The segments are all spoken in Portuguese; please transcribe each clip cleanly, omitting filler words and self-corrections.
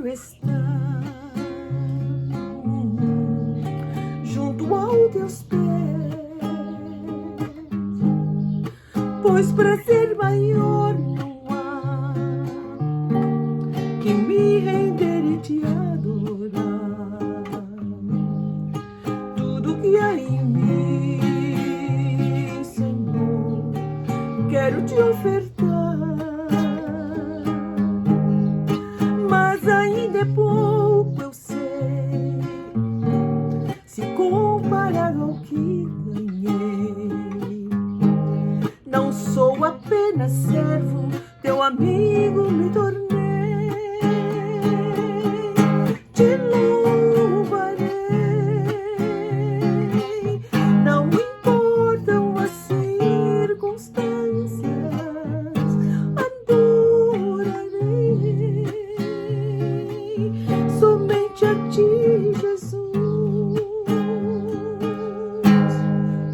quero estar junto aos teus pés, pois prazer maior não há que me render e te adorar. Tudo que há em mim, Senhor, quero te ofertar. Mas ainda é pouco, eu sei, se comparado ao que ganhei. Não sou apenas servo, teu amigo me tornei. Te louvarei, não importam as circunstâncias, adorarei somente a ti, Jesus.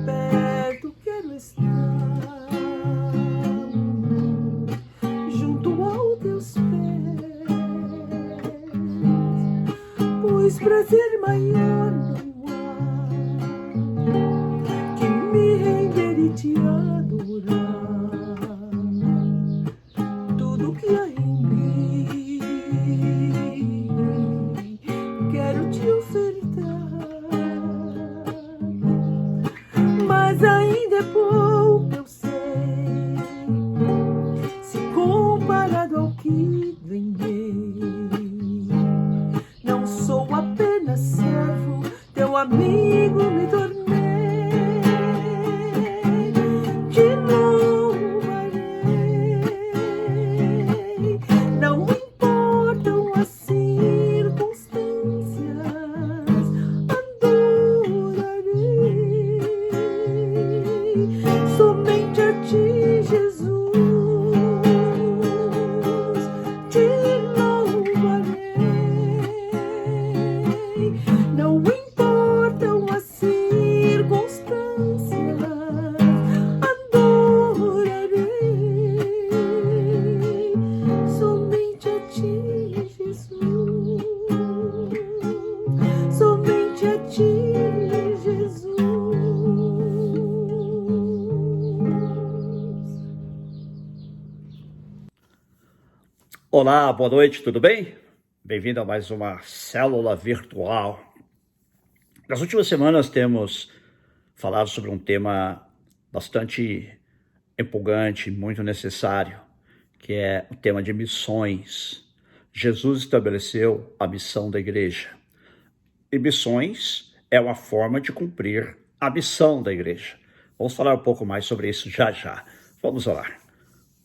Perto quero estar, junto aos teus pés, pois prazer maior não há que me render e te adorar. Tudo que há em mim, quero te ofertar. Mas ainda é pouco, eu sei, se comparado ao que ganhei. Não sou apenas servo, teu amigo me tornei. Te louvarei, não importam as circunstâncias, adorarei somente a ti, Jesus. Te louvarei, não importam as circunstâncias, adorarei somente a ti, Jesus. Somente a ti, Jesus. Olá, boa noite, tudo bem? Bem-vindo a mais uma célula virtual. Nas últimas semanas temos falado sobre um tema bastante empolgante, muito necessário, que é o tema de missões. Jesus estabeleceu a missão da igreja. E missões é uma forma de cumprir a missão da igreja. Vamos falar um pouco mais sobre isso já já. Vamos orar.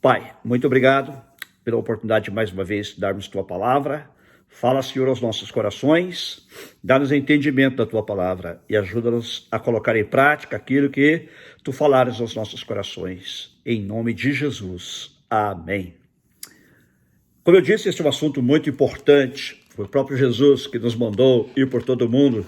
Pai, muito obrigado pela oportunidade de mais uma vez darmos tua palavra. Fala, Senhor, aos nossos corações, dá-nos entendimento da tua palavra e ajuda-nos a colocar em prática aquilo que tu falares aos nossos corações. Em nome de Jesus. Amém. Como eu disse, este é um assunto muito importante. Foi o próprio Jesus que nos mandou ir por todo o mundo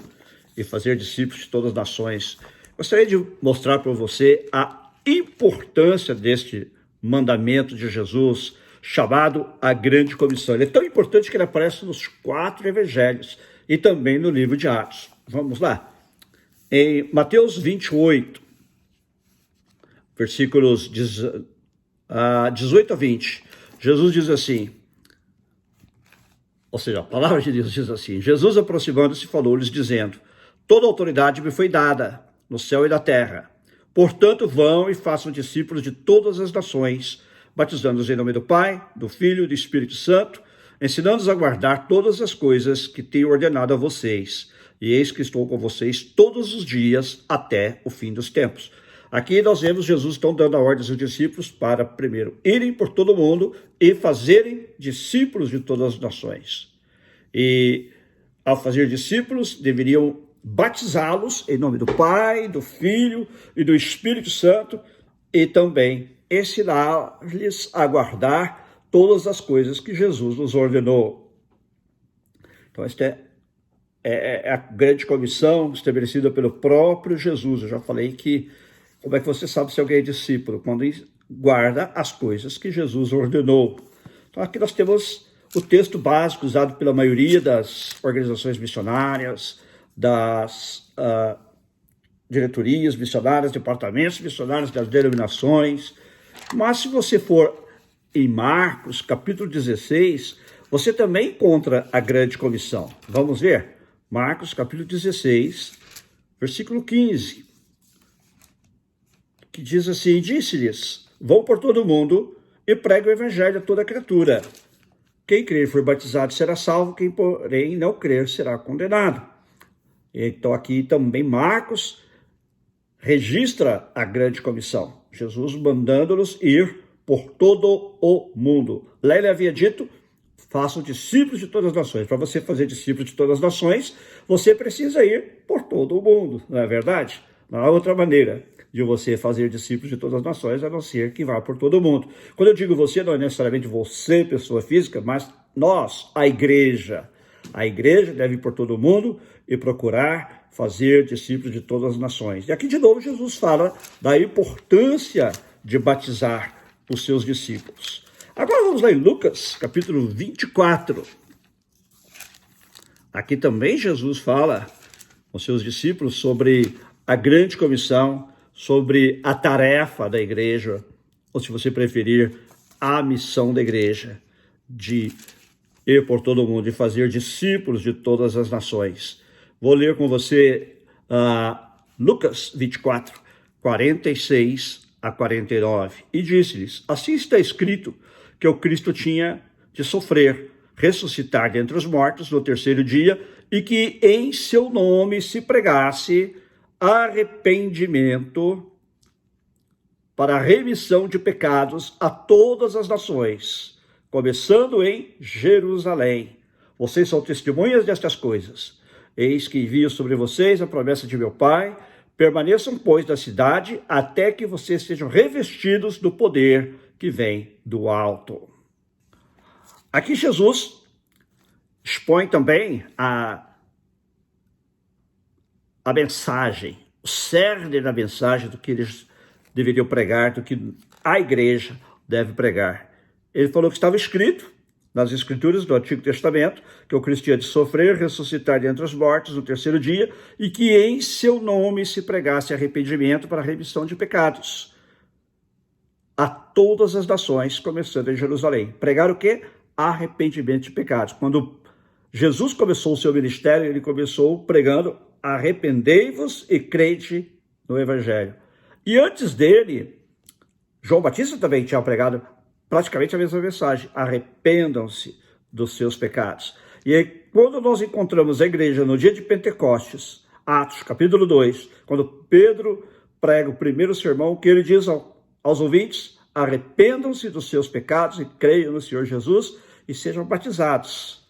e fazer discípulos de todas as nações. Gostaria de mostrar para você a importância deste mandamento de Jesus, chamado a Grande Comissão. Ele é tão importante que ele aparece nos 4 evangelhos e também no livro de Atos. Vamos lá. Em Mateus 28, versículos 18 a 20, Jesus diz assim, ou seja, a palavra de Deus diz assim: Jesus, aproximando-se, falou-lhes, dizendo: toda autoridade me foi dada no céu e na terra. Portanto, vão e façam discípulos de todas as nações, batizando-os em nome do Pai, do Filho e do Espírito Santo, ensinando-os a guardar todas as coisas que tenho ordenado a vocês. E eis que estou com vocês todos os dias até o fim dos tempos. Aqui nós vemos Jesus então dando a ordem aos discípulos para, primeiro, irem por todo o mundo e fazerem discípulos de todas as nações. E, ao fazer discípulos, deveriam batizá-los em nome do Pai, do Filho e do Espírito Santo, e também ensinar-lhes a guardar todas as coisas que Jesus nos ordenou. Então, esta é a grande comissão estabelecida pelo próprio Jesus. Eu já falei que, como é que você sabe se alguém é discípulo? Quando guarda as coisas que Jesus ordenou. Então, aqui nós temos o texto básico usado pela maioria das organizações missionárias, das diretorias missionárias, departamentos missionários das denominações. Mas se você for em Marcos, capítulo 16, você também encontra a grande comissão. Vamos ver? Marcos, capítulo 16, versículo 15, que diz assim: disse-lhes, vão por todo o mundo e pregue o evangelho a toda criatura. Quem crer e for batizado será salvo, quem porém não crer será condenado. Então aqui também Marcos registra a grande comissão. Jesus mandando-nos ir por todo o mundo. Lá ele havia dito, façam discípulos de todas as nações. Para você fazer discípulos de todas as nações, você precisa ir por todo o mundo, não é verdade? Não há outra maneira de você fazer discípulos de todas as nações, a não ser que vá por todo o mundo. Quando eu digo você, não é necessariamente você, pessoa física, mas nós, a igreja. A igreja deve ir por todo o mundo e procurar fazer discípulos de todas as nações. E aqui de novo Jesus fala da importância de batizar os seus discípulos. Agora vamos lá em Lucas, capítulo 24. Aqui também Jesus fala aos seus discípulos sobre a grande comissão, sobre a tarefa da igreja, ou se você preferir, a missão da igreja, de ir por todo o mundo e fazer discípulos de todas as nações. Vou ler com você Lucas 24, 46 a 49. E disse-lhes, assim está escrito que o Cristo tinha de sofrer, ressuscitar dentre os mortos no terceiro dia, e que em seu nome se pregasse arrependimento para a remissão de pecados a todas as nações, começando em Jerusalém. Vocês são testemunhas destas coisas. Eis que envio sobre vocês a promessa de meu Pai. Permaneçam, pois, na cidade, até que vocês sejam revestidos do poder que vem do alto. Aqui Jesus expõe também a mensagem, o cerne da mensagem do que eles deveriam pregar, do que a igreja deve pregar. Ele falou que estava escrito nas Escrituras do Antigo Testamento, que o Cristo tinha de sofrer, ressuscitar dentre os mortos no terceiro dia, e que em seu nome se pregasse arrependimento para a remissão de pecados a todas as nações, começando em Jerusalém. Pregar o quê? Arrependimento de pecados. Quando Jesus começou o seu ministério, ele começou pregando: arrependei-vos e crede no Evangelho. E antes dele, João Batista também tinha pregado praticamente a mesma mensagem: arrependam-se dos seus pecados. E aí, quando nós encontramos a igreja no dia de Pentecostes, Atos, capítulo 2, quando Pedro prega o primeiro sermão, que ele diz aos ouvintes: arrependam-se dos seus pecados e creiam no Senhor Jesus e sejam batizados.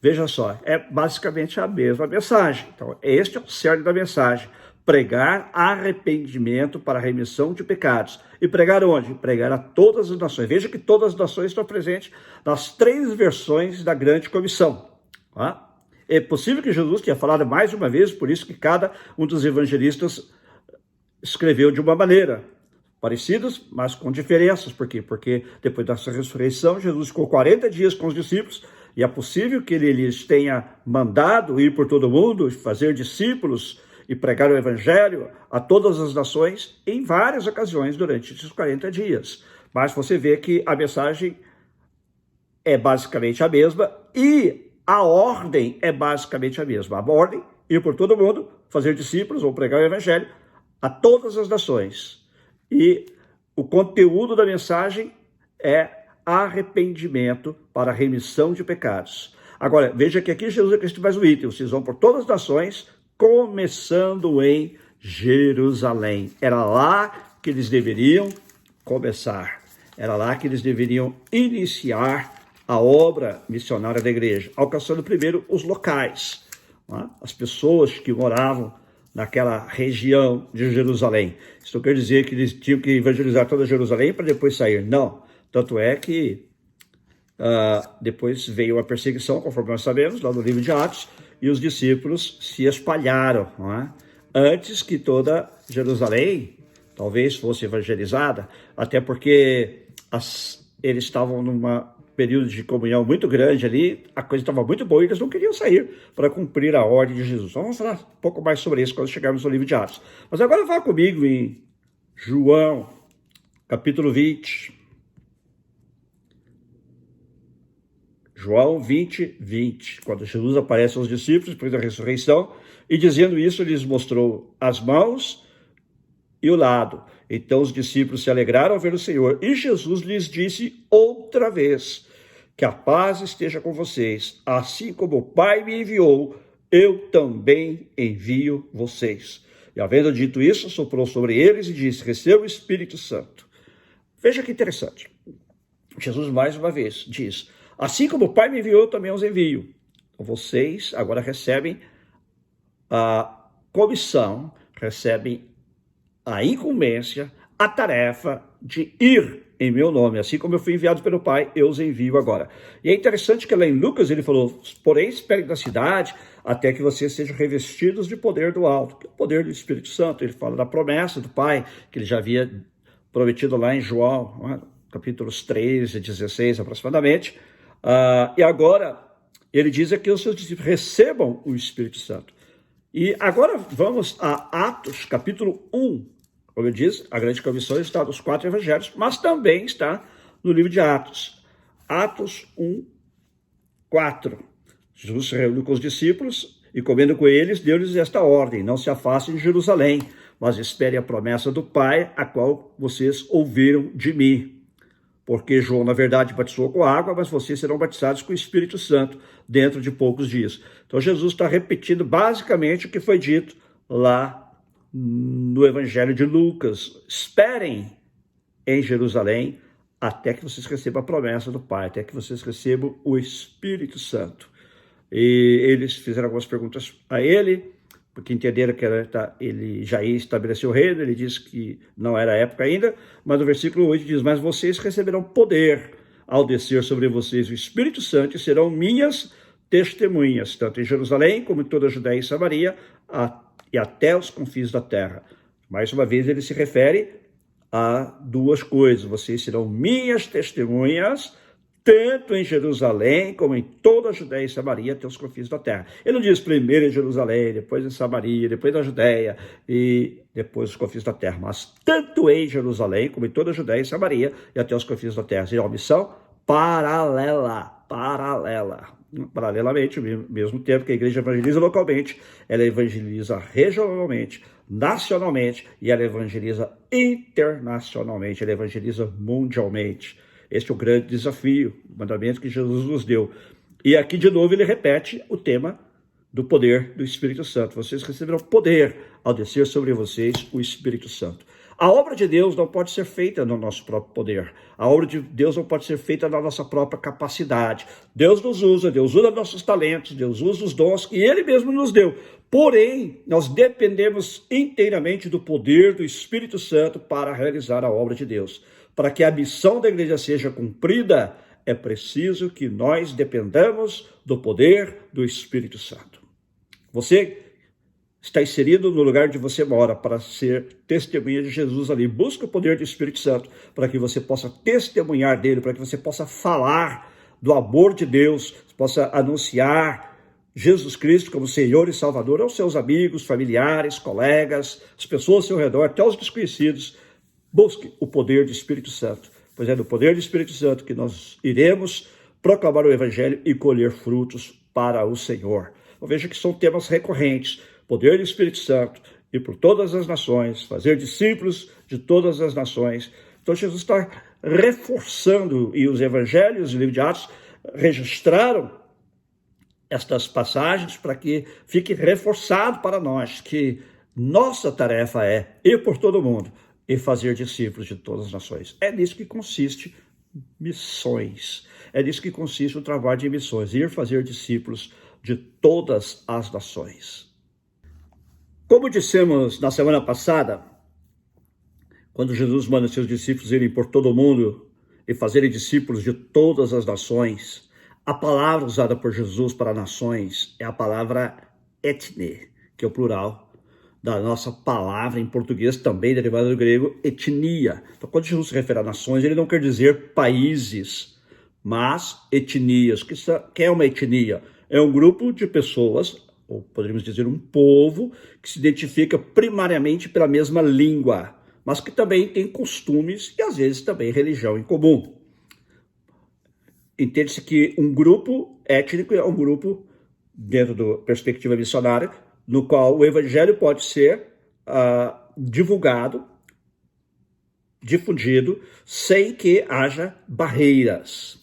Veja só, é basicamente a mesma mensagem. Então, este é o cerne da mensagem: pregar arrependimento para a remissão de pecados. E pregar onde? Pregar a todas as nações. Veja que todas as nações estão presentes nas 3 versões da grande comissão. Tá? É possível que Jesus tenha falado mais de uma vez, por isso que cada um dos evangelistas escreveu de uma maneira. Parecidos, mas com diferenças. Por quê? Porque depois dessa ressurreição, Jesus ficou 40 dias com os discípulos, e é possível que ele lhes tenha mandado ir por todo o mundo, fazer discípulos e pregar o evangelho a todas as nações em várias ocasiões durante esses 40 dias. Mas você vê que a mensagem é basicamente a mesma e a ordem é basicamente a mesma. A ordem, ir por todo mundo, fazer discípulos ou pregar o evangelho a todas as nações. E o conteúdo da mensagem é arrependimento para a remissão de pecados. Agora, veja que aqui Jesus Cristo faz o item: vocês vão por todas as nações, começando em Jerusalém. Era lá que eles deveriam começar. Era lá que eles deveriam iniciar a obra missionária da igreja, alcançando primeiro os locais, as pessoas que moravam naquela região de Jerusalém. Isso não quer dizer que eles tinham que evangelizar toda Jerusalém para depois sair. Não. Tanto é que depois veio a perseguição, conforme nós sabemos, lá no livro de Atos, e os discípulos se espalharam, não é? Antes que toda Jerusalém talvez fosse evangelizada, até porque eles estavam numa período de comunhão muito grande ali, a coisa estava muito boa e eles não queriam sair para cumprir a ordem de Jesus. Então, vamos falar um pouco mais sobre isso quando chegarmos no livro de Atos. Mas agora vá comigo em João, capítulo 20. João 20, 20. Quando Jesus aparece aos discípulos depois da ressurreição, e dizendo isso, lhes mostrou as mãos e o lado. Então os discípulos se alegraram ao ver o Senhor. E Jesus lhes disse outra vez: que a paz esteja com vocês. Assim como o Pai me enviou, eu também envio vocês. E havendo dito isso, soprou sobre eles e disse: receba o Espírito Santo. Veja que interessante. Jesus mais uma vez diz: assim como o Pai me enviou, eu também os envio. Então, vocês agora recebem a comissão, recebem a incumbência, a tarefa de ir em meu nome. Assim como eu fui enviado pelo Pai, eu os envio agora. E é interessante que lá em Lucas ele falou: porém, esperem da cidade até que vocês sejam revestidos de poder do alto, que é o poder do Espírito Santo. Ele fala da promessa do Pai, que ele já havia prometido lá em João, capítulos 13 e 16 aproximadamente. E agora ele diz que os seus discípulos recebam o Espírito Santo. E agora vamos a Atos, capítulo 1. Como eu disse, a grande comissão está nos 4 evangelhos, mas também está no livro de Atos. Atos 1, 4. Jesus se reuniu com os discípulos e, comendo com eles, deu-lhes esta ordem: não se afastem de Jerusalém, mas esperem a promessa do Pai, a qual vocês ouviram de mim. Porque João, na verdade, batizou com água, mas vocês serão batizados com o Espírito Santo dentro de poucos dias. Então, Jesus está repetindo basicamente o que foi dito lá no Evangelho de Lucas: esperem em Jerusalém até que vocês recebam a promessa do Pai, até que vocês recebam o Espírito Santo. E eles fizeram algumas perguntas a ele, porque entenderam que ele já ia estabelecer o reino. Ele disse que não era a época ainda, mas no versículo 8 diz: mas vocês receberão poder ao descer sobre vocês o Espírito Santo e serão minhas testemunhas, tanto em Jerusalém como em toda a Judéia e Samaria, e até os confins da terra. Mais uma vez ele se refere a duas coisas: vocês serão minhas testemunhas, tanto em Jerusalém como em toda a Judéia e Samaria, até os confins da terra. Ele não diz primeiro em Jerusalém, depois em Samaria, depois na Judéia e depois os confins da terra, mas tanto em Jerusalém como em toda a Judéia e Samaria e até os confins da terra. Seria uma missão paralela. Paralelamente, ao mesmo tempo que a igreja evangeliza localmente, ela evangeliza regionalmente, nacionalmente, e ela evangeliza internacionalmente, ela evangeliza mundialmente. Este é o grande desafio, o mandamento que Jesus nos deu. E aqui, de novo, ele repete o tema do poder do Espírito Santo. Vocês receberão poder ao descer sobre vocês o Espírito Santo. A obra de Deus não pode ser feita no nosso próprio poder. A obra de Deus não pode ser feita na nossa própria capacidade. Deus nos usa, Deus usa nossos talentos, Deus usa os dons que Ele mesmo nos deu. Porém, nós dependemos inteiramente do poder do Espírito Santo para realizar a obra de Deus. Para que a missão da igreja seja cumprida, é preciso que nós dependamos do poder do Espírito Santo. Você está inserido no lugar onde você mora para ser testemunha de Jesus ali. Busca o poder do Espírito Santo para que você possa testemunhar dele, para que você possa falar do amor de Deus, possa anunciar Jesus Cristo como Senhor e Salvador aos seus amigos, familiares, colegas, as pessoas ao seu redor, até os desconhecidos. Busque o poder do Espírito Santo, pois é no poder do Espírito Santo que nós iremos proclamar o Evangelho e colher frutos para o Senhor. Então, veja que são temas recorrentes: poder do Espírito Santo, ir por todas as nações, fazer discípulos de todas as nações. Então Jesus está reforçando, e os Evangelhos e o livro de Atos registraram estas passagens para que fique reforçado para nós que nossa tarefa é ir por todo mundo e fazer discípulos de todas as nações. É nisso que consiste missões. É nisso que consiste o trabalho de missões: ir fazer discípulos de todas as nações. Como dissemos na semana passada, quando Jesus manda seus discípulos irem por todo o mundo e fazerem discípulos de todas as nações, a palavra usada por Jesus para nações é a palavra etne, que é o plural da nossa palavra em português, também derivada do grego etnia. Então, quando Jesus se refere a nações, ele não quer dizer países, mas etnias. Que é uma etnia? É um grupo de pessoas, ou poderíamos dizer um povo, que se identifica primariamente pela mesma língua, mas que também tem costumes e às vezes também religião em comum. Entende-se que um grupo étnico é um grupo, dentro da perspectiva missionária, no qual o evangelho pode ser divulgado, difundido, sem que haja barreiras.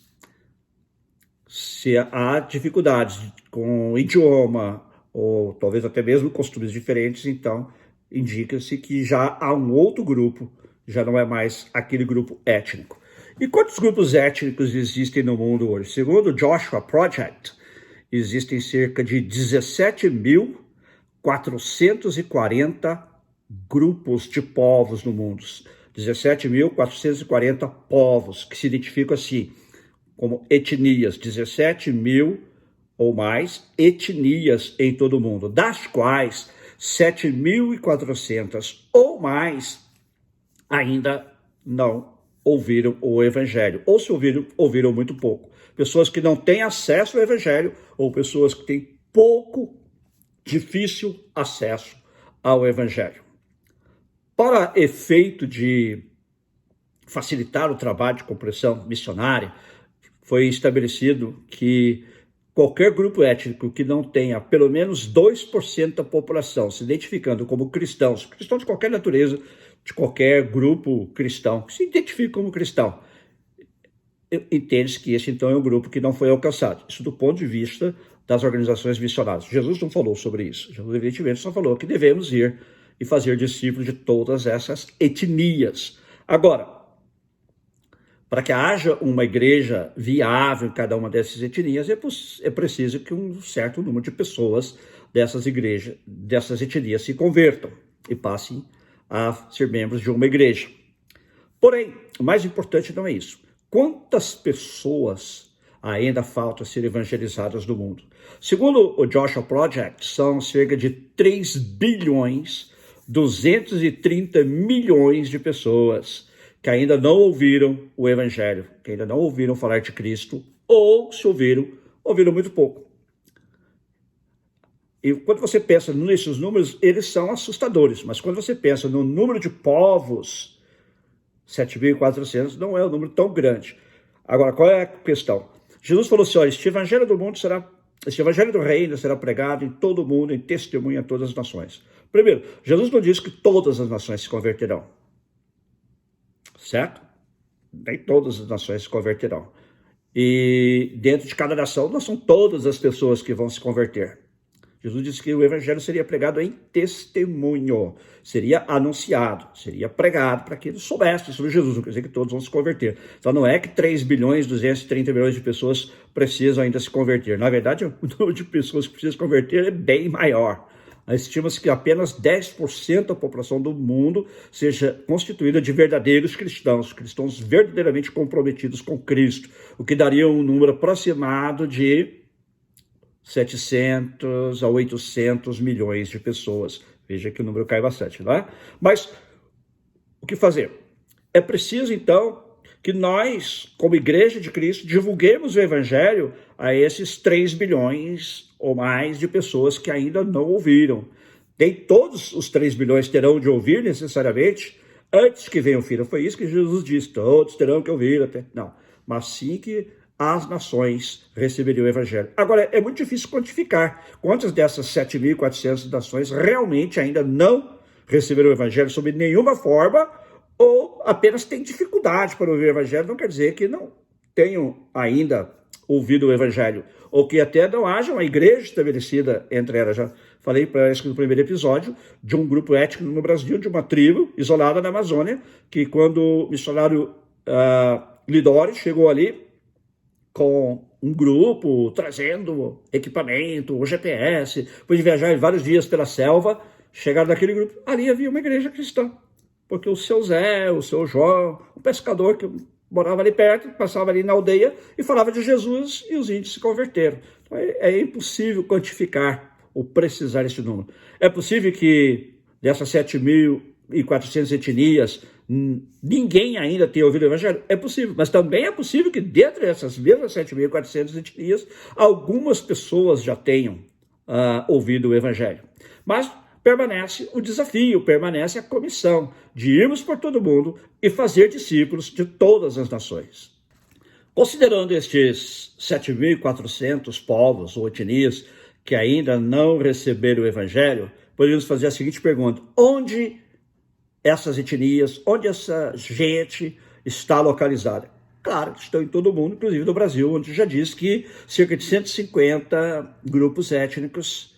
Se há dificuldades com o idioma, ou talvez até mesmo costumes diferentes, então indica-se que já há um outro grupo, já não é mais aquele grupo étnico. E quantos grupos étnicos existem no mundo hoje? Segundo o Joshua Project, existem cerca de 17.440 grupos de povos no mundo. 17.440 povos que se identificam assim, como etnias, 17 mil ou mais etnias em todo o mundo, das quais 7.400 ou mais ainda não ouviram o evangelho, ou se ouviram muito pouco. Pessoas que não têm acesso ao evangelho, ou pessoas que têm difícil acesso ao evangelho. Para efeito de facilitar o trabalho de compreensão missionária, foi estabelecido que qualquer grupo étnico que não tenha pelo menos 2% da população se identificando como cristãos de qualquer natureza, de qualquer grupo cristão, que se identifica como cristão, entende-se que esse então é um grupo que não foi alcançado. Isso do ponto de vista das organizações missionárias. Jesus não falou sobre isso. Jesus evidentemente só falou que devemos ir e fazer discípulos de todas essas etnias. Agora, para que haja uma igreja viável em cada uma dessas etnias, é preciso que um certo número de pessoas dessas etnias se convertam e passem a ser membros de uma igreja. Porém, o mais importante não é isso. Quantas pessoas ainda faltam ser evangelizadas no mundo? Segundo o Joshua Project, são cerca de 3 bilhões 230 milhões de pessoas que ainda não ouviram o evangelho, que ainda não ouviram falar de Cristo, ou se ouviram muito pouco. E quando você pensa nesses números, eles são assustadores, mas quando você pensa no número de povos, 7.400 não é um número tão grande. Agora, qual é a questão? Jesus falou assim, olha, este evangelho do reino será pregado em todo o mundo, em testemunho a todas as nações. Primeiro, Jesus não disse que todas as nações se converterão. Certo? Nem todas as nações se converterão. E dentro de cada nação, não são todas as pessoas que vão se converter. Jesus disse que o evangelho seria pregado em testemunho, seria anunciado, seria pregado para que eles soubessem sobre Jesus, não quer dizer que todos vão se converter. Então não é que 3 bilhões, 230 milhões de pessoas precisam ainda se converter. Na verdade, o número de pessoas que precisam se converter é bem maior. Estima-se que apenas 10% da população do mundo seja constituída de verdadeiros cristãos verdadeiramente comprometidos com Cristo, o que daria um número aproximado de 700 a 800 milhões de pessoas. Veja que o número cai bastante, não é? Mas o que fazer? É preciso, então, que nós, como Igreja de Cristo, divulguemos o Evangelho a esses 3 bilhões ou mais de pessoas que ainda não ouviram. Nem todos os 3 bilhões terão de ouvir necessariamente antes que venha o Filho. Foi isso que Jesus disse, todos terão que ouvir até. Não, mas sim que as nações receberiam o Evangelho. Agora, é muito difícil quantificar quantas dessas 7.400 nações realmente ainda não receberam o Evangelho sob nenhuma forma, ou apenas têm dificuldade para ouvir o Evangelho. Não quer dizer que não tenham ainda ouvido o Evangelho, ou que até não haja uma igreja estabelecida entre elas. Já falei para isso no primeiro episódio, de um grupo étnico no Brasil, de uma tribo isolada na Amazônia, que quando o missionário Lidori chegou ali com um grupo, trazendo equipamento, o GPS, depois de viajar vários dias pela selva, chegaram naquele grupo, ali havia uma igreja cristã. Porque o seu Zé, o seu João, um pescador que morava ali perto, passava ali na aldeia e falava de Jesus e os índios se converteram. Então é impossível quantificar ou precisar esse número. É possível que dessas 7.400 etnias, ninguém ainda tenha ouvido o evangelho? É possível, mas também é possível que dentre essas mesmas 7.400 etnias, algumas pessoas já tenham ouvido o evangelho. Mas permanece o desafio, permanece a comissão de irmos por todo mundo e fazer discípulos de todas as nações. Considerando estes 7.400 povos ou etnias que ainda não receberam o evangelho, poderíamos fazer a seguinte pergunta: onde essas etnias, onde essa gente está localizada? Claro, estão em todo o mundo, inclusive no Brasil, onde já diz que cerca de 150 grupos étnicos,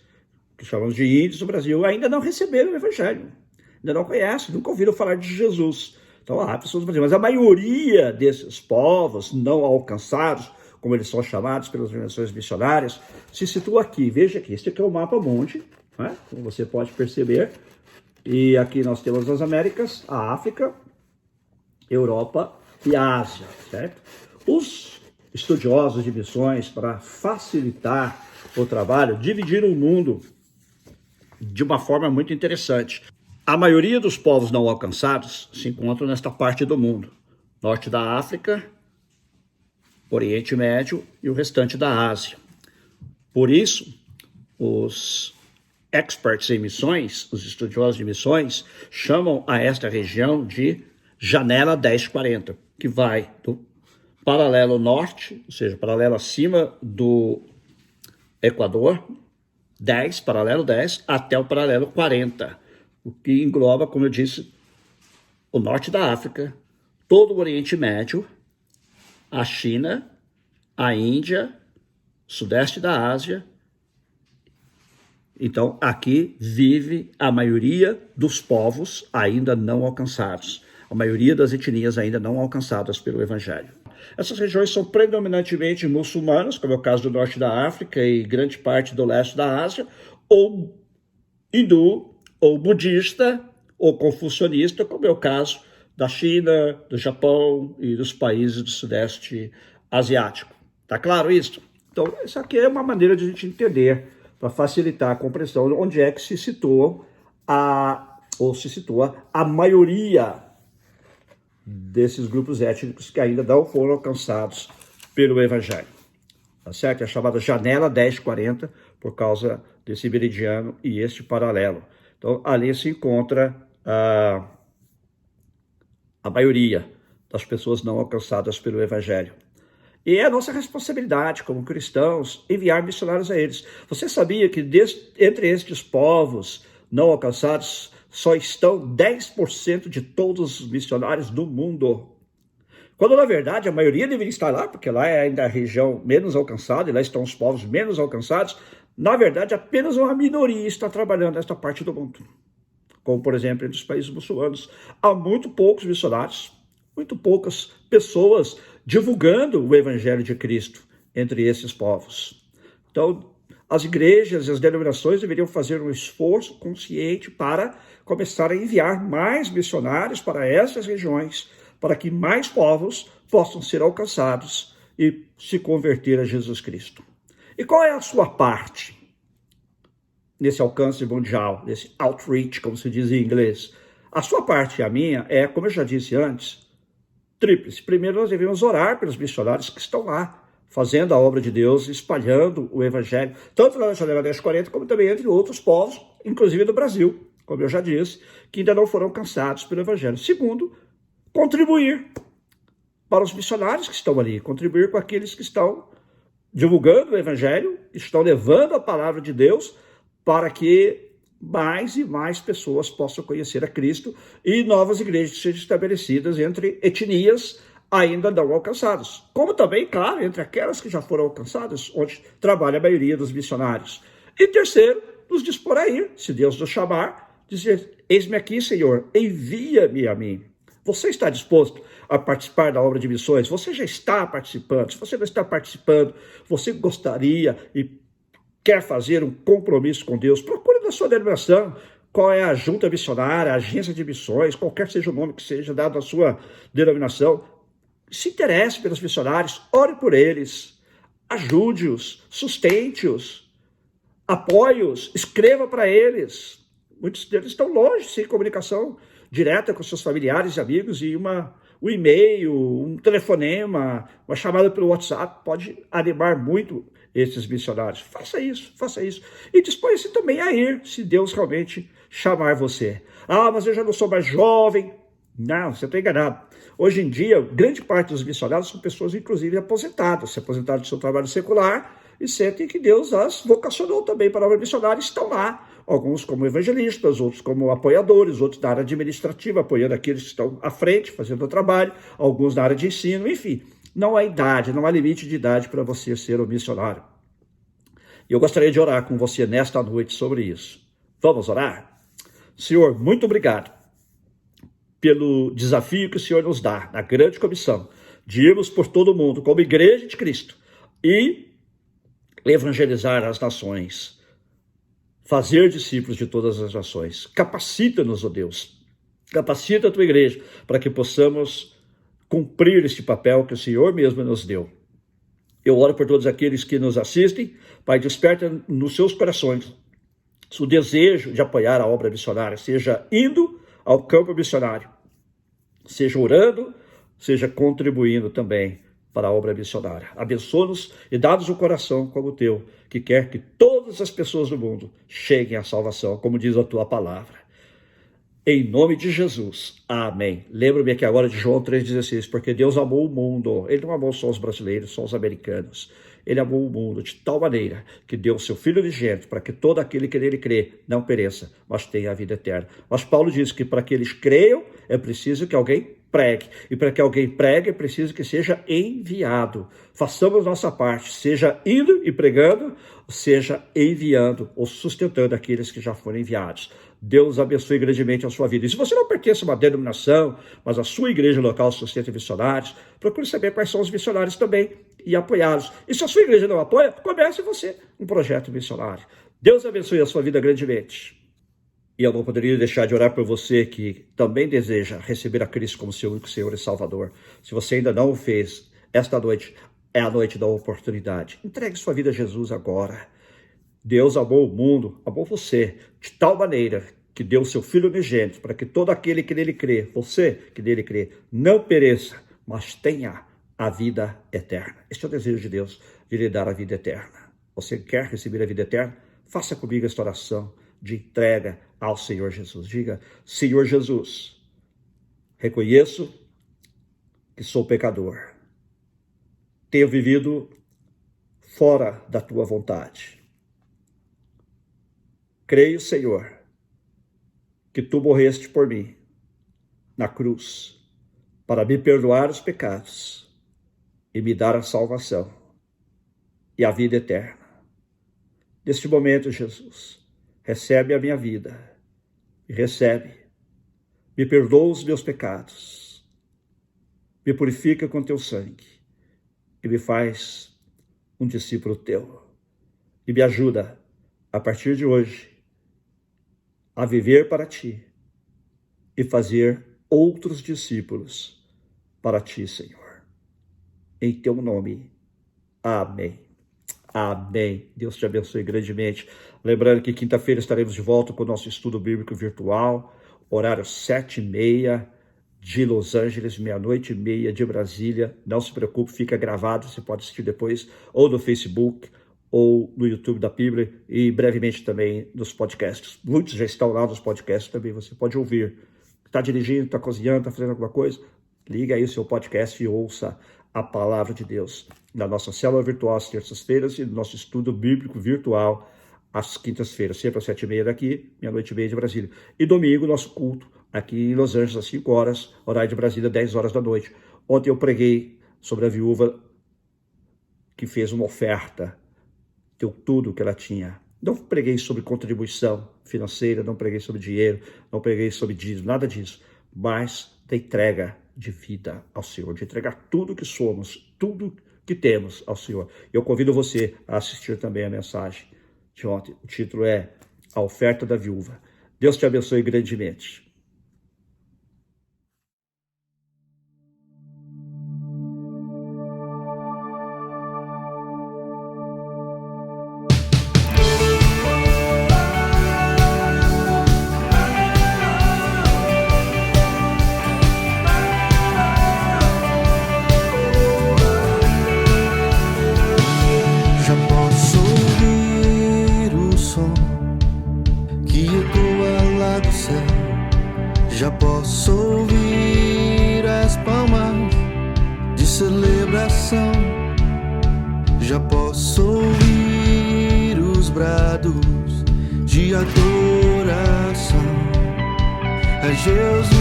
que chamamos de índios do Brasil, ainda não receberam o evangelho, ainda não conhecem, nunca ouviram falar de Jesus. Então há pessoas do Brasil, mas a maioria desses povos não alcançados, como eles são chamados pelas organizações missionárias, se situa aqui. Veja aqui, este aqui é o mapa mundi, né? Como você pode perceber. E aqui nós temos as Américas, a África, Europa e a Ásia, certo? Os estudiosos de missões, para facilitar o trabalho, dividiram o mundo de uma forma muito interessante. A maioria dos povos não alcançados se encontram nesta parte do mundo. Norte da África, Oriente Médio e o restante da Ásia. Por isso, os experts em missões, os estudiosos de missões, chamam a esta região de janela 1040, que vai do paralelo norte, ou seja, paralelo acima do Equador, paralelo 10, até o paralelo 40, o que engloba, como eu disse, o norte da África, todo o Oriente Médio, a China, a Índia, sudeste da Ásia. Então, aqui vive a maioria dos povos ainda não alcançados, a maioria das etnias ainda não alcançadas pelo Evangelho. Essas regiões são predominantemente muçulmanas, como é o caso do norte da África e grande parte do leste da Ásia, ou hindu, ou budista, ou confucionista, como é o caso da China, do Japão e dos países do sudeste asiático. Tá claro isso? Então, isso aqui é uma maneira de a gente entender, para facilitar a compreensão, onde é que se situa a maioria desses grupos étnicos que ainda não foram alcançados pelo Evangelho. Tá certo? É chamada janela 1040 por causa desse meridiano e este paralelo. Então, ali se encontra a maioria das pessoas não alcançadas pelo Evangelho. E é a nossa responsabilidade como cristãos enviar missionários a eles. Você sabia que entre estes povos não alcançados só estão 10% de todos os missionários do mundo? Quando, na verdade, a maioria deveria estar lá, porque lá é ainda a região menos alcançada, e lá estão os povos menos alcançados. Na verdade, apenas uma minoria está trabalhando nesta parte do mundo. Como, por exemplo, entre os países muçulmanos. Há muito poucos missionários, muito poucas pessoas divulgando o Evangelho de Cristo entre esses povos. Então, as igrejas e as denominações deveriam fazer um esforço consciente para começar a enviar mais missionários para essas regiões, para que mais povos possam ser alcançados e se converter a Jesus Cristo. E qual é a sua parte nesse alcance mundial, nesse outreach, como se diz em inglês? A sua parte e a minha é, como eu já disse antes, tríplice. Primeiro, nós devemos orar pelos missionários que estão lá, fazendo a obra de Deus, espalhando o Evangelho, tanto na janela 1040, como também entre outros povos, inclusive do Brasil, como eu já disse, que ainda não foram alcançados pelo Evangelho. Segundo, contribuir para os missionários que estão ali, contribuir com aqueles que estão divulgando o Evangelho, estão levando a palavra de Deus para que mais e mais pessoas possam conhecer a Cristo e novas igrejas sejam estabelecidas entre etnias ainda não alcançadas. Como também, claro, entre aquelas que já foram alcançadas, onde trabalha a maioria dos missionários. E terceiro, nos dispor a ir, se Deus nos chamar, dizer: eis-me aqui, Senhor, envia-me a mim. Você está disposto a participar da obra de missões? Você já está participando? Se você não está participando, você gostaria e quer fazer um compromisso com Deus, procure na sua denominação qual é a junta missionária, a agência de missões, qualquer seja o nome que seja dado à sua denominação. Se interesse pelos missionários, ore por eles, ajude-os, sustente-os, apoie-os, escreva para eles. Muitos deles estão longe, sem comunicação, direta com seus familiares e amigos, e um e-mail, um telefonema, uma chamada pelo WhatsApp pode animar muito esses missionários. Faça isso, faça isso. E disponha-se também a ir, se Deus realmente chamar você. Ah, mas eu já não sou mais jovem. Não, você está enganado. Hoje em dia, grande parte dos missionários são pessoas, inclusive, aposentadas. Se aposentaram do seu trabalho secular e sentem que Deus as vocacionou também para a obra missionária, estão lá. Alguns como evangelistas, outros como apoiadores, outros na área administrativa, apoiando aqueles que estão à frente, fazendo o trabalho, alguns na área de ensino, enfim. Não há idade, não há limite de idade para você ser um missionário. E eu gostaria de orar com você nesta noite sobre isso. Vamos orar? Senhor, muito obrigado pelo desafio que o Senhor nos dá na grande comissão de irmos por todo o mundo como igreja de Cristo e evangelizar as nações, fazer discípulos de todas as nações. Capacita-nos, ó Deus, capacita a tua igreja para que possamos cumprir este papel que o Senhor mesmo nos deu. Eu oro por todos aqueles que nos assistem. Pai, desperta nos seus corações o desejo de apoiar a obra missionária, seja indo ao campo missionário, seja orando, seja contribuindo também para a obra missionária. Abençoa-nos e dá-nos um coração como o teu, que quer que todas as pessoas do mundo cheguem à salvação, como diz a tua palavra. Em nome de Jesus, amém. Lembro-me aqui agora de João 3,16, porque Deus amou o mundo. Ele não amou só os brasileiros, só os americanos. Ele amou o mundo de tal maneira que deu o seu Filho unigênito para que todo aquele que nele crê não pereça, mas tenha a vida eterna. Mas Paulo diz que para que eles creiam é preciso que alguém pregue. E para que alguém pregue é preciso que seja enviado. Façamos nossa parte, seja indo e pregando, seja enviando ou sustentando aqueles que já foram enviados. Deus abençoe grandemente a sua vida. E se você não pertence a uma denominação, mas a sua igreja local sustenta missionários, procure saber quais são os missionários também e apoiá-los. E se a sua igreja não apoia, comece você um projeto missionário. Deus abençoe a sua vida grandemente. E eu não poderia deixar de orar por você que também deseja receber a Cristo como seu único Senhor e Salvador. Se você ainda não o fez, esta noite é a noite da oportunidade. Entregue sua vida a Jesus agora. Deus amou o mundo, amou você, de tal maneira que deu o seu Filho unigênito, para que todo aquele que nele crê, você que nele crê, não pereça, mas tenha a vida eterna. Este é o desejo de Deus, de lhe dar a vida eterna. Você quer receber a vida eterna? Faça comigo esta oração de entrega ao Senhor Jesus. Diga: Senhor Jesus, reconheço que sou pecador. Tenho vivido fora da tua vontade. Creio, Senhor, que tu morreste por mim na cruz para me perdoar os pecados e me dar a salvação e a vida eterna. Neste momento, Jesus, recebe a minha vida e me perdoa os meus pecados, me purifica com teu sangue e me faz um discípulo teu e me ajuda a partir de hoje a viver para ti e fazer outros discípulos para ti, Senhor. Em teu nome, amém. Amém. Deus te abençoe grandemente. Lembrando que quinta-feira estaremos de volta com o nosso estudo bíblico virtual, horário 7h30 de Los Angeles, 00:30 de Brasília. Não se preocupe, fica gravado, você pode assistir depois ou no Facebook ou no YouTube da Bíblia e brevemente também nos podcasts. Muitos já estão lá nos podcasts também, você pode ouvir. Está dirigindo, está cozinhando, está fazendo alguma coisa? Liga aí o seu podcast e ouça a palavra de Deus. Na nossa célula virtual às terças-feiras e no nosso estudo bíblico virtual às quintas-feiras, sempre às 7h30 daqui, 00:30 de Brasília. E domingo, nosso culto aqui em Los Angeles, às 5 horas, horário de Brasília, 10 horas da noite. Ontem eu preguei sobre a viúva que fez uma oferta, deu tudo que ela tinha. Não preguei sobre contribuição financeira, não preguei sobre dinheiro, não preguei sobre dízimo, nada disso, mas da entrega de vida ao Senhor, de entregar tudo que somos, tudo que temos ao Senhor. Eu convido você a assistir também a mensagem de ontem. O título é A Oferta da Viúva. Deus te abençoe grandemente. Já posso ouvir as palmas de celebração. Já posso ouvir os brados de adoração a Jesus.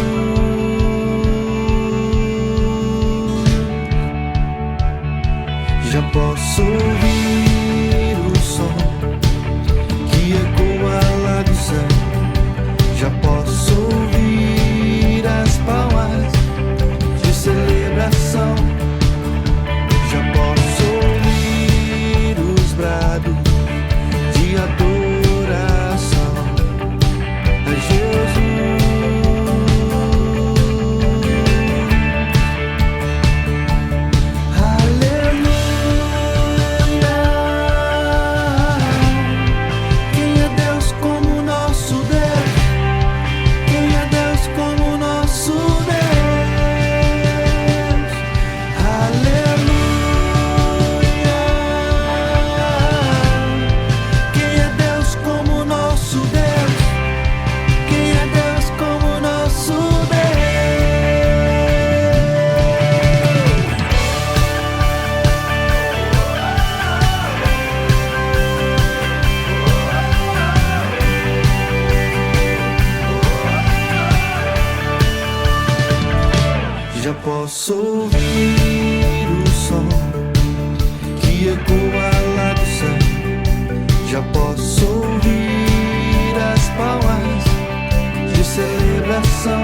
Já posso ouvir o som que ecoa lá do céu. Já posso ouvir as palmas de celebração. Já posso ouvir os brados de adoração a Jesus. Já posso ouvir o som que ecoa lá do céu. Já posso ouvir as palmas de celebração.